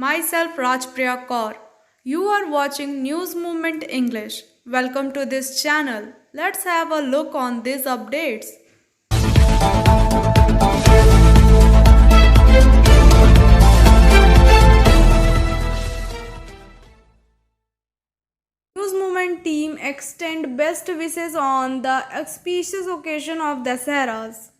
Myself Rajpriya Kaur. You are watching News Movement English. Welcome to this channel. Let's have a look on these updates. News Movement team extend best wishes on the auspicious occasion of Dasaras.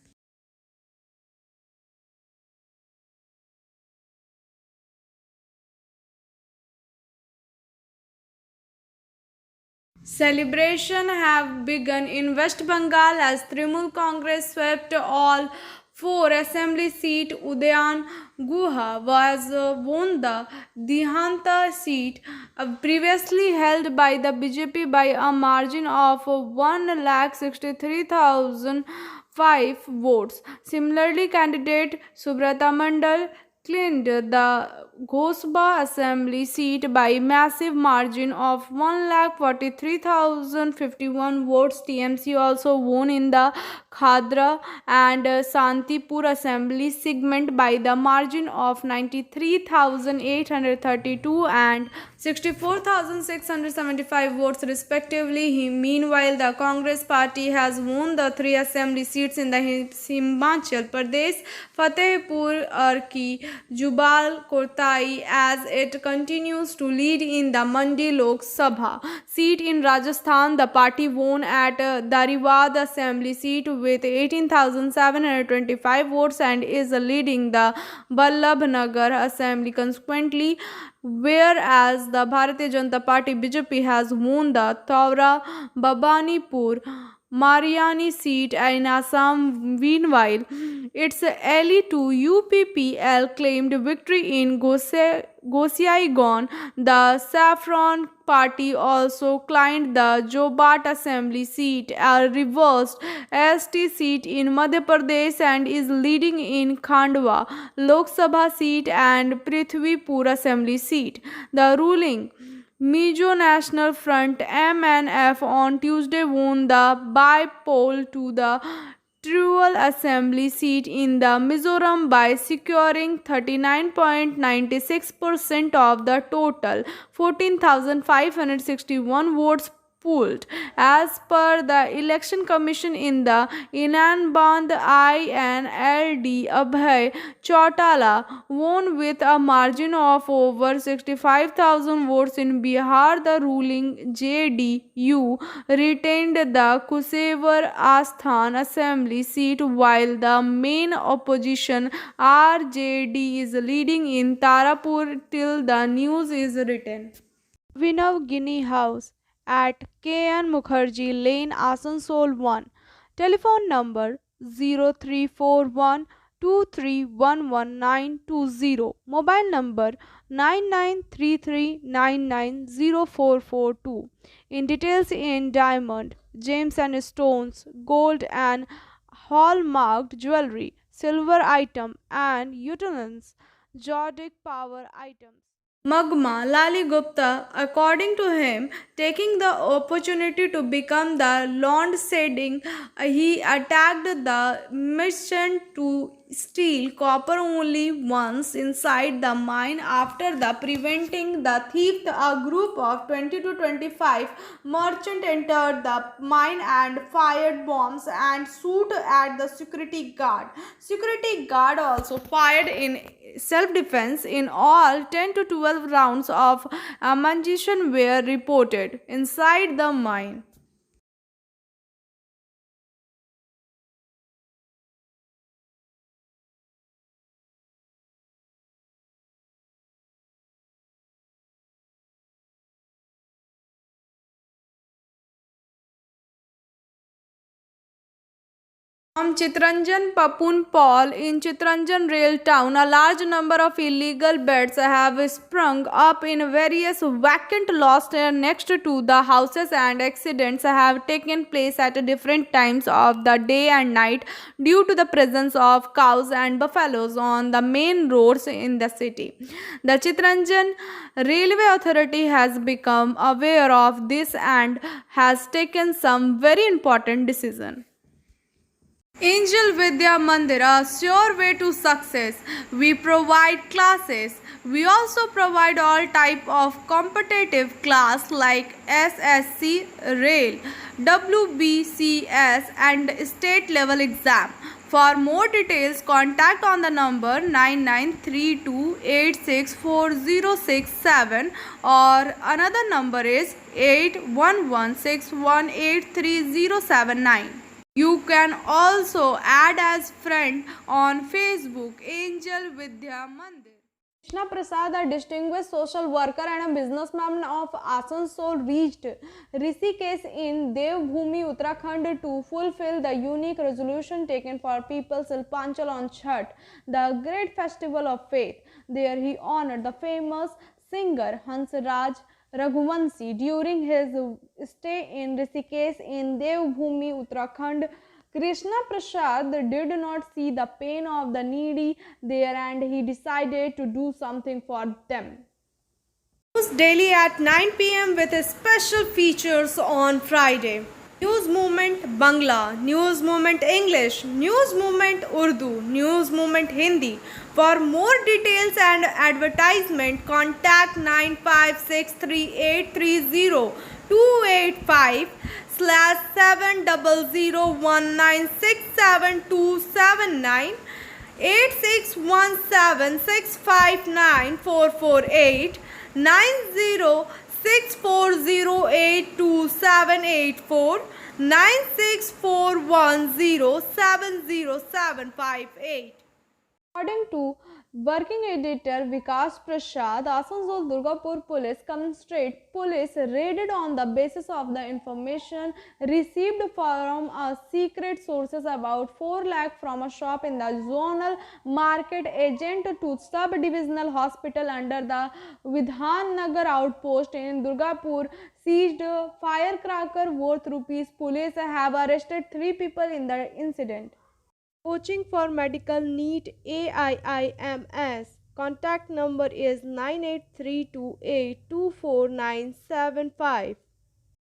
Celebration have begun in West Bengal as Trinamool Congress swept all four assembly seat. Udayan Guha was won the Dihanta seat previously held by the BJP by a margin of 1,63,005 votes. Similarly, candidate Subrata Mandal claimed the Ghosba assembly seat by massive margin of 1,43,051 votes. TMC also won in the Khadra and Santipur assembly segment by the margin of 93,832 and 64,675 votes respectively. Meanwhile, the Congress party has won the three assembly seats in the Himachal Pradesh, Fatehpur Arki, Jubal Kotai, as it continues to lead in the Mandi Lok Sabha seat. In Rajasthan, the party won at Dariwad assembly seat with 18,725 votes and is leading the Vallabhnagar assembly consequently, whereas the Bharatiya Janata Party BJP has won the Taura Babanipur Mariani seat in Assam. Meanwhile, its ally to UPPL claimed victory in Gosiaigon. The Saffron Party also claimed the Jobat Assembly seat, a reversed ST seat in Madhya Pradesh, and is leading in Khandwa Lok Sabha seat and Prithvipur Assembly seat. The ruling Mizo National Front MNF on Tuesday won the by-poll to the Trual Assembly seat in the Mizoram by securing 39.96% of the total 14,561 votes pooled. As per the Election Commission in the Inanband INLD, Abhay Chautala won with a margin of over 65,000 votes. In Bihar, the ruling JDU retained the Kusewar Asthan Assembly seat, while the main opposition RJD is leading in Tarapur till the news is written. Abhinav Guinea House at KN Mukherjee Lane, Asansol 1. Telephone number 0341 2311920. Mobile number 9933990442. In details in diamond, gems and stones, gold and hallmarked jewelry, silver item and utensils, Jordic power items. Magma Lali Gupta, according to him, taking the opportunity to become the Lord Seding, he attacked the mission to steal copper only once inside the mine. After the preventing the thief, a group of 20 to 25 merchants entered the mine and fired bombs and shoot at the security guard. Security guard also fired in self-defense. In all, 10 to 12 rounds of ammunition were reported inside the mine. From Chittaranjan Papun Paul in Chittaranjan Rail Town, a large number of illegal beds have sprung up in various vacant lots next to the houses, and accidents have taken place at different times of the day and night due to the presence of cows and buffaloes on the main roads in the city. The Chittaranjan Railway Authority has become aware of this and has taken some very important decisions. Angel Vidya Mandir, a sure way to success. We provide classes, We also provide all type of competitive class like SSC, Rail, WBCS and state level exam. For more details, contact on the number 9932864067 or another number is 8116183079. You can also add as friend on Facebook Angel Vidya Mandir. Krishna Prasad, a distinguished social worker and a businessman of Asansol, reached Rishikesh in Devbhoomi, Uttarakhand to fulfill the unique resolution taken for people's Silpanchal on Chhath, the great festival of faith. There he honored the famous singer Hansraj Raghuvanshi during his stay in Rishikesh in Devbhoomi, Uttarakhand. Krishna Prasad did not see the pain of the needy there and he decided to do something for them. News daily at 9 p.m. with special features on Friday. News Movement Bangla, News Movement English, News Movement Urdu, News Movement Hindi. For more details and advertisement, contact 9563830285/70019672798617659 8617659448 9064082784 9641070758. According to Working Editor Vikas Prasad, Asansol Durgapur Police Commissionerate Police raided on the basis of the information received from a secret sources about 4 lakh from a shop in the zonal market agent to sub-divisional hospital under the Vidhan Nagar outpost in Durgapur seized firecracker worth rupees. Police have arrested 3 people in the incident. Coaching for medical NEET AIIMS. Contact number is 9832824975.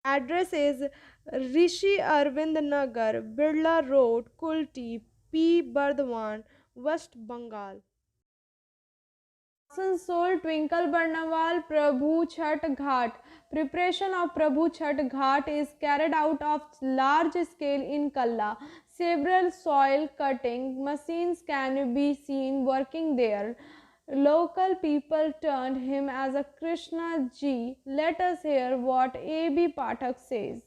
Address is Rishi Arvind Nagar, Birla Road, Kulti, P. Bardhaman, West Bengal. Asansol Twinkle Barnawal Prabhu Chhat Ghat. Preparation of Prabhu Chhat Ghat is carried out of large scale in Kalla. Several soil cutting machines can be seen working there. Local people termed him as a Krishna Ji. Let us hear what A.B. Pathak says.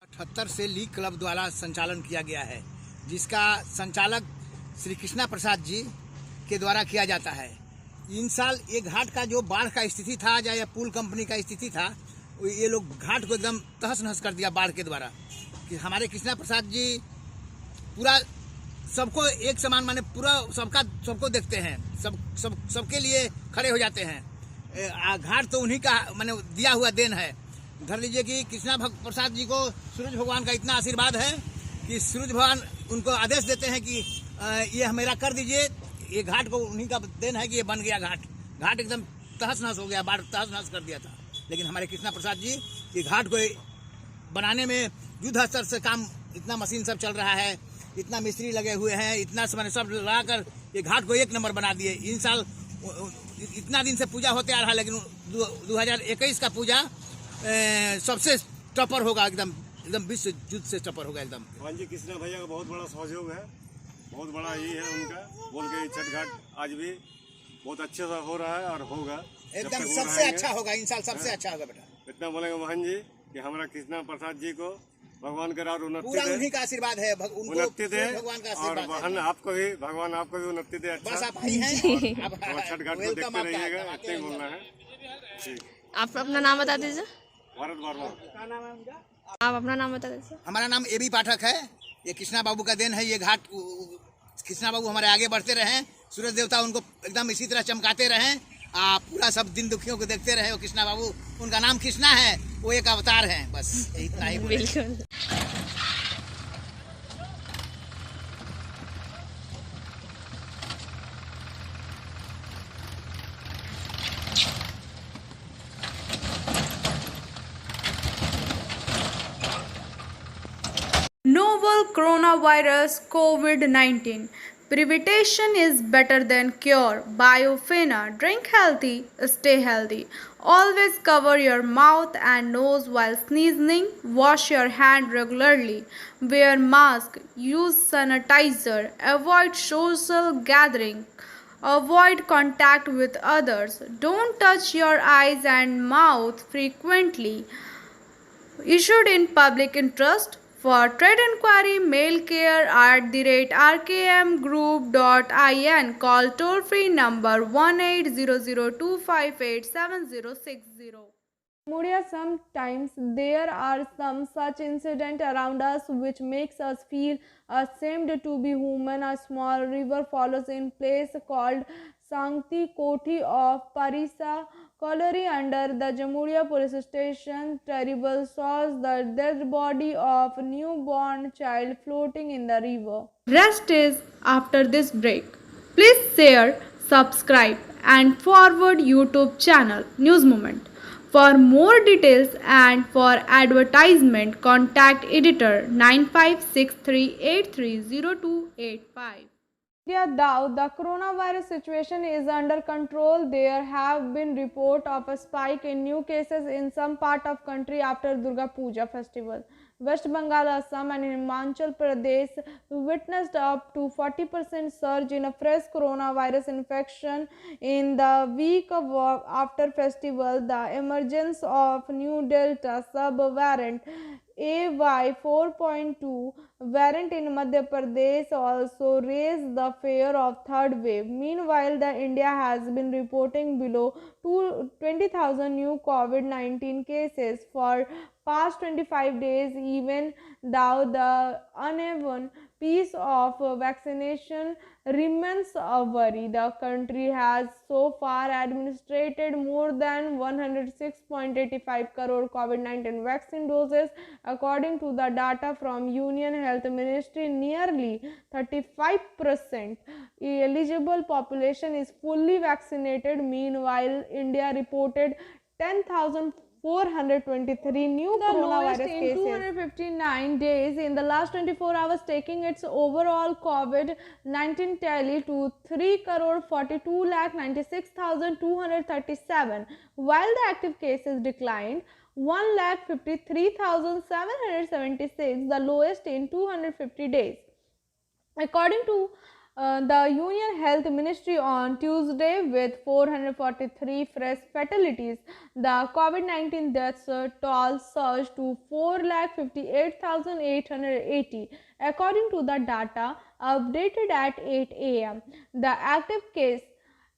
78 से league club द्वारा संचालन किया गया है, जिसका संचालक श्री कृष्णा प्रसाद जी के द्वारा किया जाता है। इन साल ये घाट का जो बाढ़ का स्थिति था या पुल कंपनी का स्थिति था, ये लोग घाट को एकदम तहस नहस कर दिया बाढ़ के द्वारा। कि हमारे कृष्णा प्रसाद जी पूरा सबको एक समान माने पूरा सबको देखते हैं, सबके लिए खड़े हो जाते हैं। घाट तो उन्हीं का माने दिया हुआ देन है। धर लीजिए कि कृष्णा प्रसाद जी को सूरज भगवान का इतना आशीर्वाद है कि सूरज भगवान उनको आदेश देते हैं कि ये मेरा कर दीजिए। ये घाट को उन्हीं का देन है कि ये बन गया घाट एकदम तहस नहस हो गया, बाढ़ तहस नहस कर दिया था। लेकिन हमारे कृष्णा प्रसाद जी ये घाट को बनाने में युद्ध स्तर से काम, इतना मशीन सब चल रहा है, इतना मिस्त्री लगे हुए हैं, इतना सब लगाकर ये घाट को एक नंबर बना दिए। इन साल इतना दिन से पूजा होते आ रहा है, लेकिन 2021 का पूजा सबसे टॉपर होगा, एकदम विश्व युद्ध से टॉपर होगा एकदम। हाँ जी, कृष्णा भैया का बहुत बड़ा सहयोग है, बहुत बड़ा ये है उनका। बोल के छठ घाट आज भी बहुत अच्छे से हो रहा है और होगा एकदम सबसे अच्छा होगा। इन साल सबसे अच्छा होगा बेटा। इतना बोलेंगे मोहन जी कि हमारा कृष्णा प्रसाद जी को भगवान का उन्नति दे, उन्हीं का आशीर्वाद है, उन्नति दे, भगवान का और बहन आपको भी भगवान आपको भी उन्नति दे। अच्छा, बस आप आई हैं, छठ घाट को देखते रहिएगा, इतना ही बोलना है। आप अपना नाम बता दीजिए। भारत वर्मा। आप अपना नाम बता दीजिए। हमारा नाम A.B. पाठक है। ये कृष्णा बाबू का देन है। ये घाट कृष्णा बाबू हमारे आगे बढ़ते रहें, सूरज देवता उनको एकदम इसी तरह चमकाते रहें, पूरा सब दिन दुखियों को देखते रहे। वो कृष्णा बाबू, उनका नाम कृष्णा है, वो एक अवतार है, बस इतना ही। बिल्कुल। Novel coronavirus COVID-19. Prevention is better than cure. Biofina. Drink healthy, stay healthy. Always cover your mouth and nose while sneezing. Wash your hand regularly. Wear mask. Use sanitizer. Avoid social gathering. Avoid contact with others. Don't touch your eyes and mouth frequently. Issued in public interest. For trade inquiry, mail care@rkmgroup.in. Call toll free number 1800258760. Mudia, sometimes there are some such incidents around us which makes us feel ashamed to be human. A small river follows in place called Sankti Koti of Parisa Colliery under the Jamuria police station. Terrible saws the dead body of a newborn child floating in the river. Rest is after this break. Please share, subscribe and forward YouTube channel News Moment. For more details and for advertisement, contact editor 9563830285. India, though the coronavirus situation is under control, there have been reports of a spike in new cases in some part of country after Durga Puja festival. West Bengal, Assam and Himachal Pradesh witnessed up to 40% surge in a fresh coronavirus infection in the week after festival. The emergence of new Delta sub-variant AY4.2 variant in Madhya Pradesh also raised the fear of third wave. Meanwhile, India has been reporting below 20,000 new COVID-19 cases for past 25 days, even though the uneven pace of vaccination remains a worry. The country has so far administered more than 106.85 crore COVID-19 vaccine doses. According to the data from Union Health Ministry, nearly 35% eligible population is fully vaccinated. Meanwhile, India reported 10,423 new coronavirus cases in 259 days in the last 24 hours, taking its overall COVID-19 tally to 3,42,96,237, while the active cases declined 1,53,776, the lowest in 250 days. According to the Union Health Ministry on Tuesday, with 443 fresh fatalities, the COVID-19 deaths toll surged to 4,58,880. According to the data updated at 8 a.m., the active case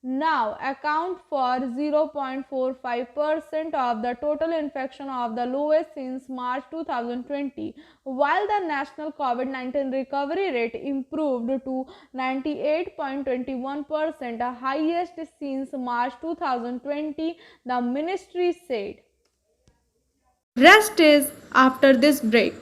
now account for 0.45% of the total infection, of the lowest since March 2020, while the national COVID-19 recovery rate improved to 98.21%, the highest since March 2020, the ministry said. Rest is after this break.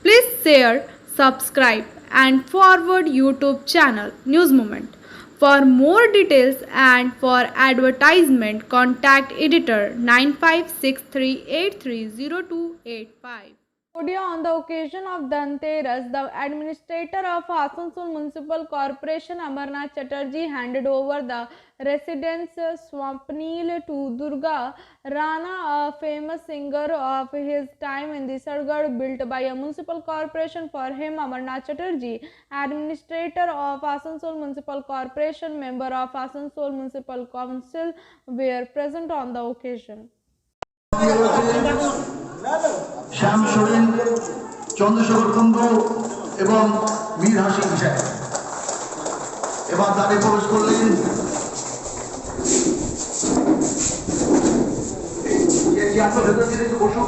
Please share, subscribe and forward YouTube channel News Moment. For more details and for advertisement, contact editor 9563830285. On the occasion of Dhanteras, the administrator of Asansol Municipal Corporation Amarnath Chatterjee handed over the residence Swapnil to Durga Rana, a famous singer of his time in the Sargarh, built by a municipal corporation for him. Amarnath Chatterjee, administrator of Asansol Municipal Corporation, member of Asansol Municipal Council, were present on the occasion. শ্যাম সোরেন, চন্দ্রশেখর কুণ্ডু এবং মীর হাসিম সাহেব এবার দ্বারে প্রবেশ করলেন। চেয়ারগুলো ভেতর দিয়ে একটু বসুন,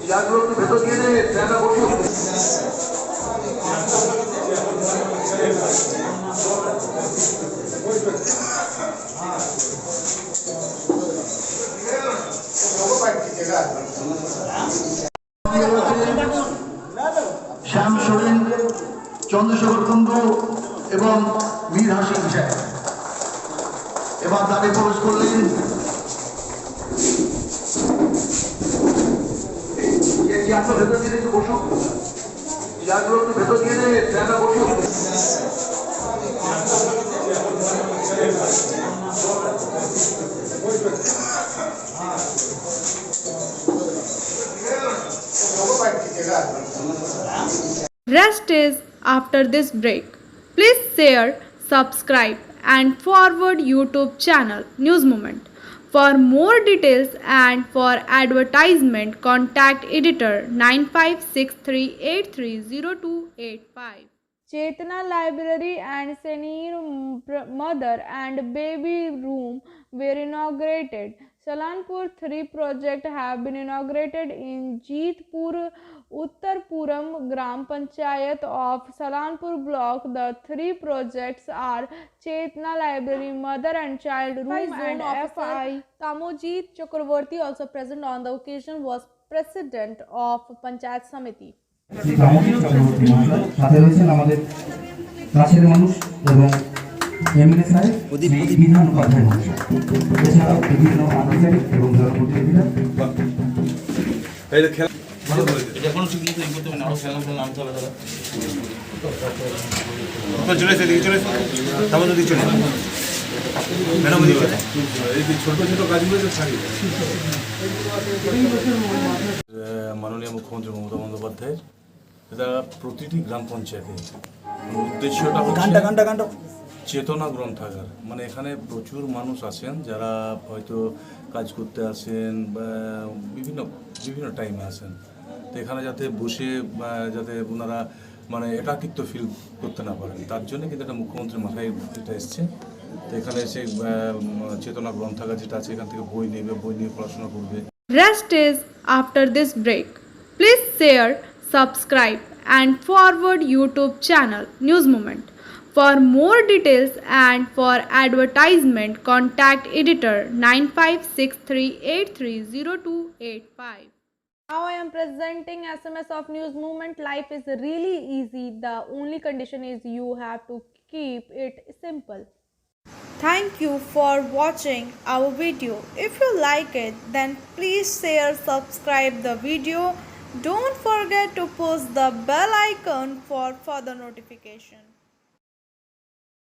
চেয়ারগুলো একটু ভেতর দিয়ে দে, চেয়ারটা বসুন। শ্যাম সোরেন, চন্দ্রশেখর কুণ্ডু এবং মীর হাসিম সাহেব এবার দ্বারে প্রবেশ করলেন। চেয়ারগুলো ভেতর দিয়ে একটু বসুন, চেয়ারগুলো একটু ভেতর দিয়ে দে, চেয়ারটা বসুন। Rest is after this break. Please share, subscribe and forward YouTube channel News Moment. For more details and for advertisement, contact editor 9563830285. Chetna Library and Senior Mother and Baby Room were inaugurated. Salanpur 3 projects have been inaugurated in Jeetpur, Uttarpuram Gram Panchayat of Salanpur block. The 3 projects are Chetna Library, Mother and Child Room and FI. Kamojit Chakravarti, also present on the occasion, was President of Panchayat Samiti. Shri Kamjit Chakraborty মহাশয়, সাথে রয়েছেন আমাদের কাছের মানুষ এবং MLA সাহেব শ্রী বিধান উপাধ্যায় মহাশয়, এছাড়াও বিভিন্ন আধিকারিক এবং জনপ্রতিনিধিরা। মাননীয় মুখ্যমন্ত্রী মমতা বন্দ্যোপাধ্যায়ের এটা প্রতিটি গ্রাম পঞ্চায়েতে উদ্দেশ্যটা হচ্ছে চেতনা গ্রন্থাগার। মানে এখানে প্রচুর মানুষ আসেন যারা হয়তো কাজ করতে আসেন বা বিভিন্ন টাইমে আসেন, তো এখানে যাতে বসে যাতে ওনারা মানে একাকিত্ব ফিল করতে না পারেন, তার জন্য কিন্তু এটা মুখ্যমন্ত্রীর মাথায় এটা এসছে। তো এখানে এসে চেতনা গ্রন্থাগার যেটা আছে এখান থেকে বই নিয়ে পড়াশোনা করবে। Rest is after this break. Please share, subscribe and forward YouTube channel News Moment. For more details and for advertisement, contact editor 9563830285. Now I am presenting SMS of News Moment. Life is really easy. The only condition is you have to keep it simple. Thank you for watching our video. If you like it, then please share, subscribe the video. Don't forget to push the bell icon for further notification.